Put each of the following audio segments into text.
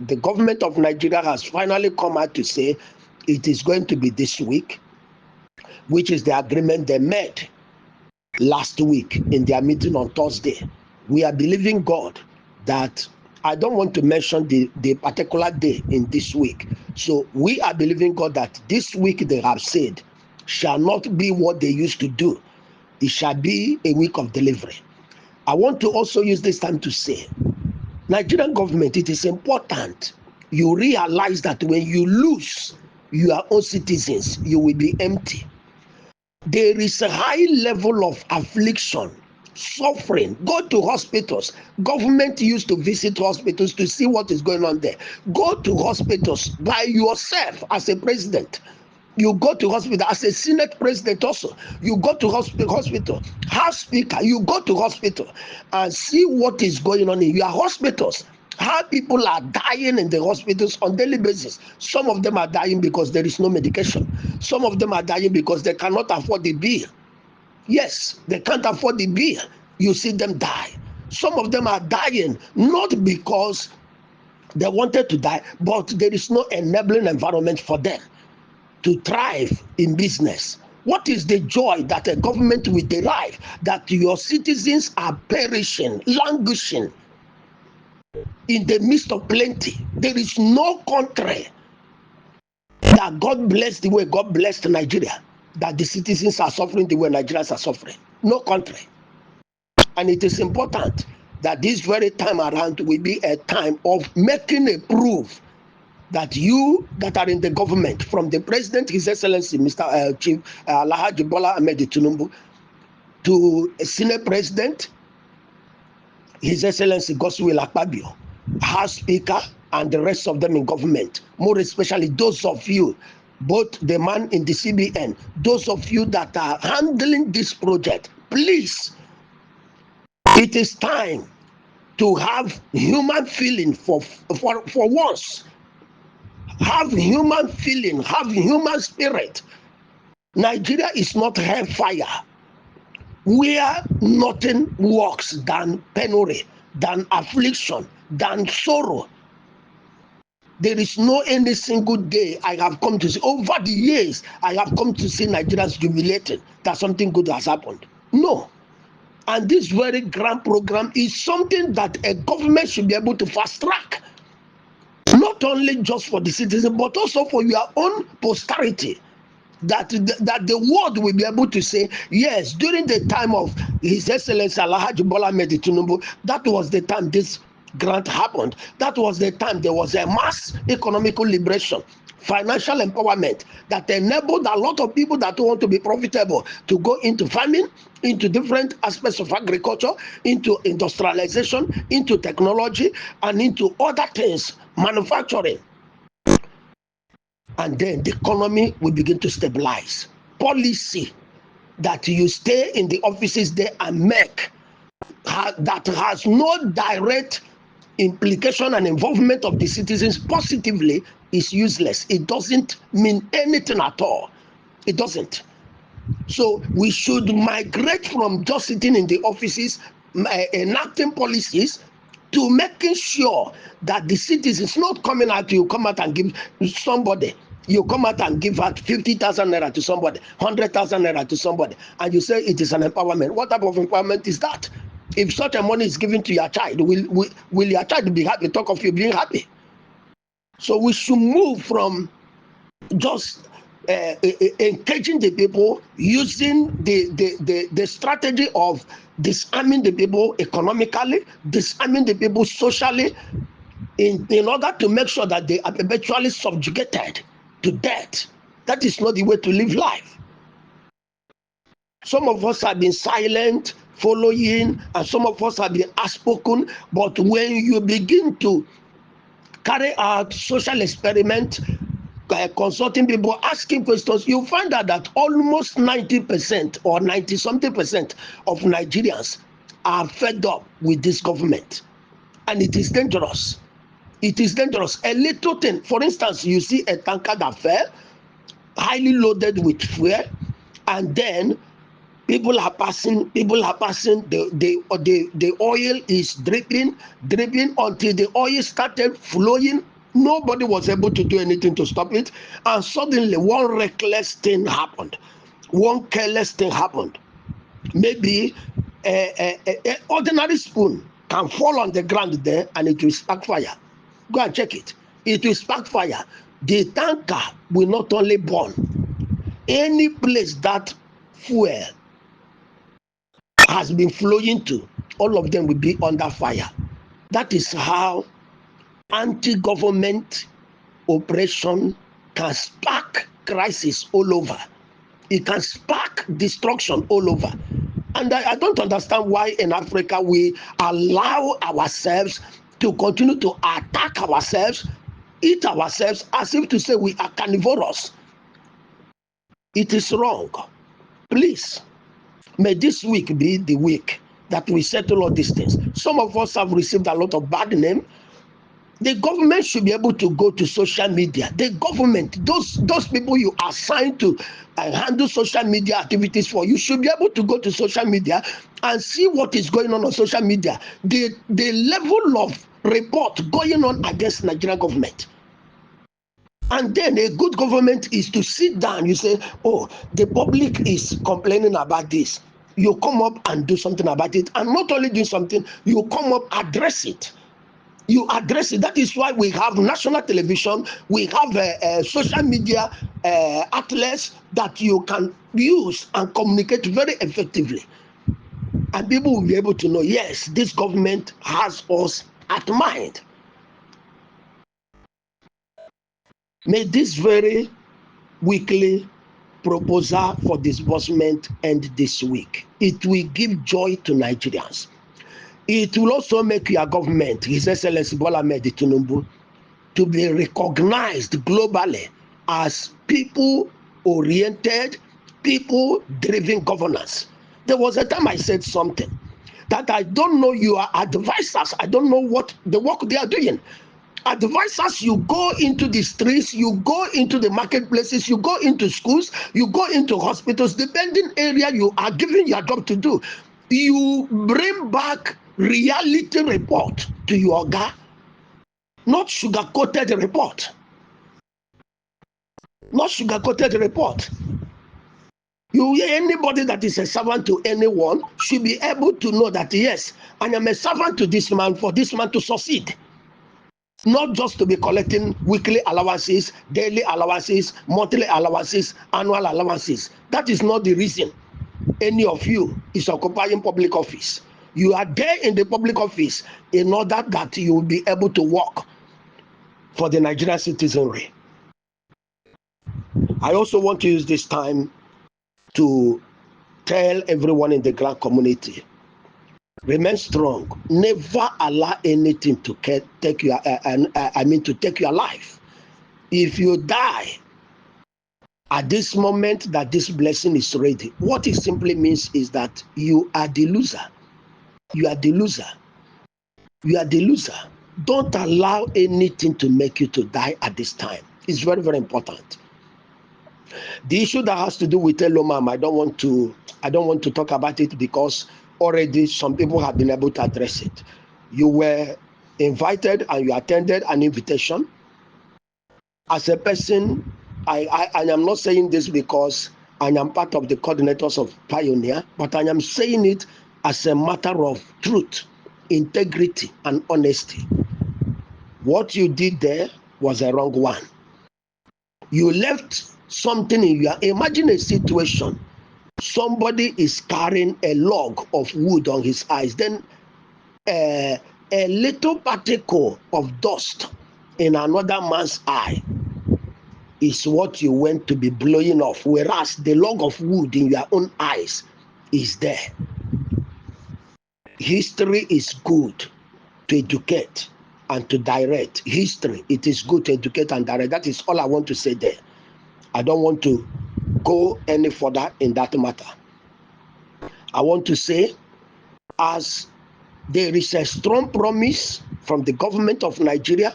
the government of Nigeria has finally come out to say it is going to be this week, which is the agreement they made last week in their meeting on Thursday. We are believing God that I don't want to mention the particular day in this week. So we are believing God that this week they have said shall not be what they used to do. It shall be a week of delivery. I want to also use this time to say, Nigerian government, it is important you realize that when you lose your own citizens, you will be empty. There is a high level of affliction, suffering. Go to hospitals. Government used to visit hospitals to see what is going on there. Go to hospitals by yourself as a president. You go to hospital as a Senate president also. You go to hospital. House Speaker, you go to hospital and see what is going on in your hospitals. How people are dying in the hospitals on daily basis. Some of them are dying because there is no medication. Some of them are dying because they cannot afford the bill. Yes, they can't afford the bill. You see them die. Some of them are dying not because they wanted to die, but there is no enabling environment for them to thrive in business. What is the joy that a government will derive that your citizens are perishing, languishing in the midst of plenty? There is no country that God blessed the way God blessed Nigeria, that the citizens are suffering the way Nigerians are suffering. No country. And it is important that this very time around will be a time of making a proof that you that are in the government, from the president, His Excellency Mr. Chief Alhaji Bola Ahmed Tinubu, to Senate President, His Excellency Godswill Akpabio, House Speaker, and the rest of them in government, more especially those of you, both the man in the CBN, those of you that are handling this project, please, it is time to have human feeling for once. Have human feeling, have human spirit. Nigeria is not hellfire where nothing works than penury, than affliction, than sorrow. There is no any single day I have come to see, over the years, I have come to see Nigerians jubilating that something good has happened. No. And this very grand program is something that a government should be able to fast track. Not only just for the citizen, but also for your own posterity. That the world will be able to say, yes, during the time of His Excellency Alhaji Bola Ahmed Tinubu, that was the time this grant happened. That was the time there was a mass economical liberation, financial empowerment that enabled a lot of people that want to be profitable to go into farming, into different aspects of agriculture, into industrialization, into technology, and into other things, manufacturing. And then the economy will begin to stabilize. Policy that you stay in the offices there and make that has no direct implication and involvement of the citizens positively is useless. It doesn't mean anything at all. It doesn't. So we should migrate from just sitting in the offices, enacting policies, to making sure that the citizens not coming out. You come out and give somebody. You come out and give out 50,000 naira to somebody, 100,000 naira to somebody, and you say it is an empowerment. What type of empowerment is that? If such a money is given to your child, will your child be happy? Talk of you being happy. So we should move from just engaging the people, using the strategy of disarming the people economically, disarming the people socially, in order to make sure that they are eventually subjugated to death. That is not the way to live life. Some of us have been silent, following, and some of us have been outspoken. But when you begin to carry out social experiment, consulting people, asking questions, you find out that almost 90% or 90-something% of Nigerians are fed up with this government. And it is dangerous. It is dangerous. A little thing, for instance, you see a tanker that fell, highly loaded with fuel, and then People are passing. The oil is dripping until the oil started flowing. Nobody was able to do anything to stop it. And suddenly one reckless thing happened. One careless thing happened. Maybe a ordinary spoon can fall on the ground there and it will spark fire. Go and check it. It will spark fire. The tanker will not only burn. Any place that fuel has been flowing to, all of them will be under fire. That is how anti-government operation can spark crisis all over. It can spark destruction all over. And I don't understand why in Africa we allow ourselves to continue to attack ourselves, eat ourselves, as if to say we are carnivorous. It is wrong. Please, may this week be the week that we settle all these things. Some of us have received a lot of bad name. The government should be able to go to social media. The government, those people you assign to handle social media activities for, you should be able to go to social media and see what is going on social media. The level of report going on against Nigerian government. And then a good government is to sit down. You say, oh, the public is complaining about this. You come up and do something about it. And not only do something, you come up, address it. You address it. That is why we have national television, we have social media outlets that you can use and communicate very effectively. And people will be able to know, yes, this government has us at mind. May this very weekly proposal for disbursement end this week. It will give joy to Nigerians. It will also make your government, His Excellency Bola Ahmed Tinubu, to be recognized globally as people-oriented, people-driven governance. There was a time I said something that I don't know your advisors. I don't know what the work they are doing. Advisors, you go into the streets, you go into the marketplaces, you go into schools, you go into hospitals, depending area you are given your job to do. You bring back reality report to your guy, not sugar-coated report. Not sugar-coated report. Anybody that is a servant to anyone should be able to know that, yes, I am a servant to this man for this man to succeed. Not just to be collecting weekly allowances, daily allowances, monthly allowances, annual allowances. That is not the reason any of you is occupying public office. You are there in the public office in order that you will be able to work for the Nigerian citizenry. I also want to use this time to tell everyone in the grand community, remain strong. Never allow anything to take your take your life. If you die at this moment that this blessing is ready, what it simply means is that you are the loser. You are the loser. You are the loser. Don't allow anything to make you to die at this time. It's very, very important. The issue that has to do with Elomam, I don't want to talk about it because already some people have been able to address it. You were invited and you attended an invitation. As a person, I am not saying this because I am part of the coordinators of Pioneer, but I am saying it as a matter of truth, integrity, and honesty. What you did there was a wrong one. You left something in your, imagine a situation, somebody is carrying a log of wood on his eyes, then a little particle of dust in another man's eye is what you went to be blowing off, whereas the log of wood in your own eyes is there. History is good to educate and to direct. History, it is good to educate and direct. That is all I want to say there. I don't want to go any further in that matter. I want to say, as there is a strong promise from the government of Nigeria,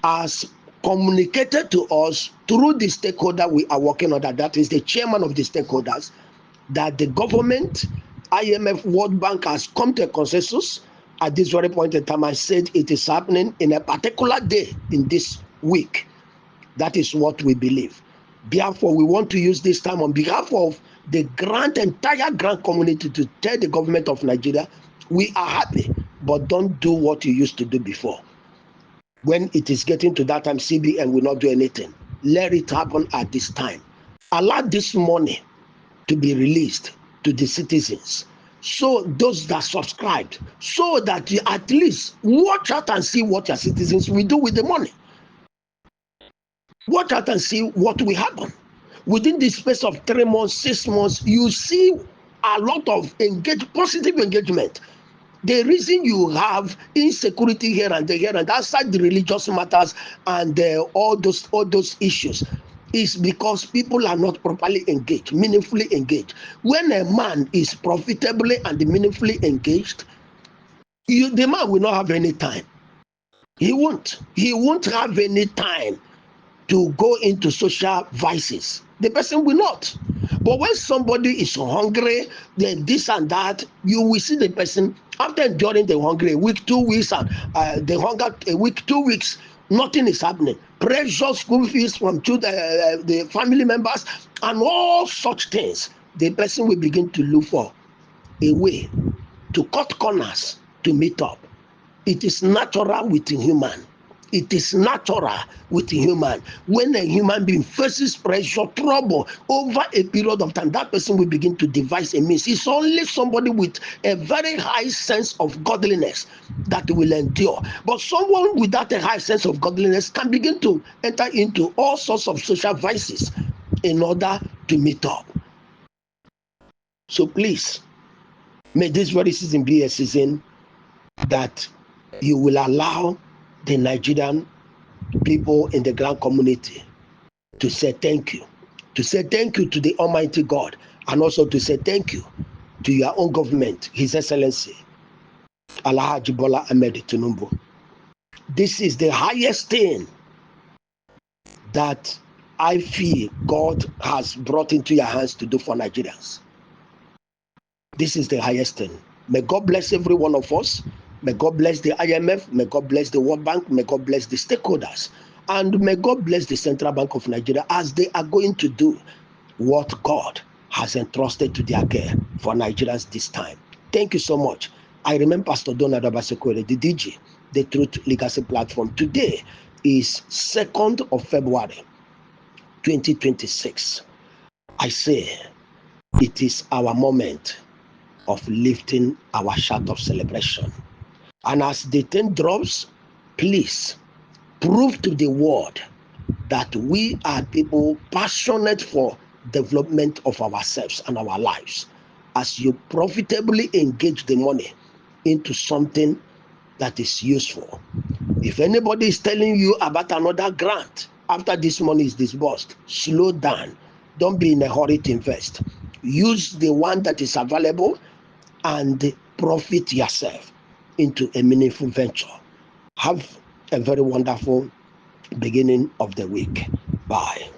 as communicated to us through the stakeholder we are working on, that is the chairman of the stakeholders, that the government, IMF, World Bank has come to a consensus at this very point in time. I said it is happening in a particular day in this week. That is what we believe. Therefore, we want to use this time on behalf of the entire grant community to tell the government of Nigeria, we are happy, but don't do what you used to do before. When it is getting to that time, CBN will not do anything. Let it happen at this time. Allow this money to be released to the citizens, so those that subscribed, so that you at least watch out and see what your citizens will do with the money. Watch out and see what will happen. Within the space of 3 months, 6 months, you see a lot of positive engagement. The reason you have insecurity here and outside the religious matters and all those issues is because people are not properly engaged, meaningfully engaged. When a man is profitably and meaningfully engaged, the man will not have any time. He won't have any time to go into social vices. The person will not. But when somebody is hungry, then this and that, you will see the person after enduring the hunger a week, 2 weeks, and the hunger a week, 2 weeks, nothing is happening. Pressure, school fees from the family members, and all such things. The person will begin to look for a way to cut corners to meet up. It is natural with human. It is natural with human. When a human being faces pressure, trouble over a period of time, that person will begin to devise a means. It's only somebody with a very high sense of godliness that will endure. But someone without a high sense of godliness can begin to enter into all sorts of social vices in order to meet up. So please, may this very season be a season that you will allow the Nigerian people in the grand community to say thank you, to the Almighty God, and also to say thank you to your own government, His Excellency Alhaji Bola Ahmed Tinubu. This is the highest thing that I feel God has brought into your hands to do for Nigerians. This is the highest thing. May God bless every one of us. May God bless the IMF. May God bless the World Bank. May God bless the stakeholders. And may God bless the Central Bank of Nigeria as they are going to do what God has entrusted to their care for Nigerians this time. Thank you so much. I remember Pastor Donald Abasekwere, the DG, the Truth Legacy Platform. Today is 2nd of February, 2026. I say it is our moment of lifting our shout of celebration. And as the 10 drops, please prove to the world that we are people passionate for development of ourselves and our lives. As you profitably engage the money into something that is useful. If anybody is telling you about another grant after this money is disbursed, slow down. Don't be in a hurry to invest. Use the one that is available and profit yourself into a meaningful venture. Have a very wonderful beginning of the week. Bye.